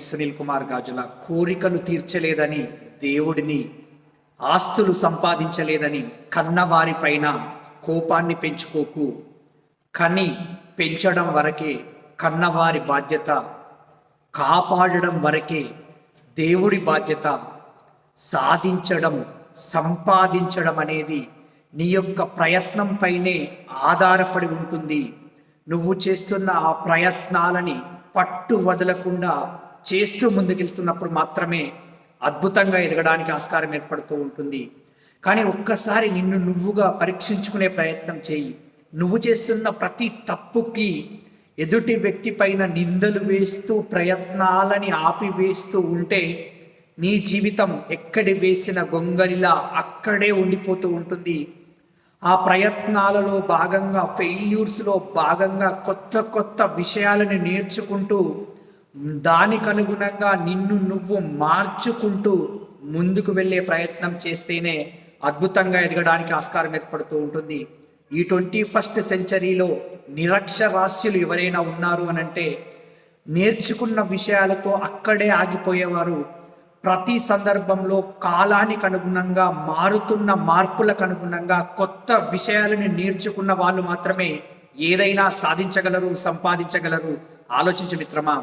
సునీల్ కుమార్ గాజుల కోరికలు తీర్చలేదని దేవుడిని, ఆస్తులు సంపాదించలేదని కన్నవారిపైన కోపాన్ని పెంచుకోకు. కని పెంచడం వరకే కన్నవారి బాధ్యత, కాపాడడం వరకే దేవుడి బాధ్యత. సాధించడం, సంపాదించడం అనేది నీ యొక్క ప్రయత్నం పైనే ఆధారపడి ఉంటుంది. నువ్వు చేస్తున్న ఆ ప్రయత్నాలని పట్టు వదలకుండా చేస్తూ ముందుకెళ్తున్నప్పుడు మాత్రమే అద్భుతంగా ఎదగడానికి ఆస్కారం ఏర్పడుతూ ఉంటుంది. కానీ ఒక్కసారి నిన్ను నువ్వుగా పరీక్షించుకునే ప్రయత్నం చేయి. నువ్వు చేస్తున్న ప్రతి తప్పుకి ఎదుటి వ్యక్తి పైన నిందలు వేస్తూ ప్రయత్నాలని ఆపివేస్తూ ఉంటే నీ జీవితం ఎక్కడి వేసిన గొంగలిలా అక్కడే ఉండిపోతూ ఉంటుంది. ఆ ప్రయత్నాలలో భాగంగా, ఫెయిల్యూర్స్లో భాగంగా కొత్త కొత్త విషయాలను నేర్చుకుంటూ దానికి అనుగుణంగా నిన్ను నువ్వు మార్చుకుంటూ ముందుకు వెళ్ళే ప్రయత్నం చేస్తేనే అద్భుతంగా ఎదగడానికి ఆస్కారం ఏర్పడుతూ ఉంటుంది. ఈ 21st సెంచరీలో నిరక్షరాస్యులు ఎవరైనా ఉన్నారు అనంటే నేర్చుకున్న విషయాలతో అక్కడే ఆగిపోయేవారు. ప్రతి సందర్భంలో కాలానికి అనుగుణంగా, మారుతున్న మార్పులకు అనుగుణంగా కొత్త విషయాలను నేర్చుకున్న వాళ్ళు మాత్రమే ఏదైనా సాధించగలరు, సంపాదించగలరు. ఆలోచించు మిత్రమా.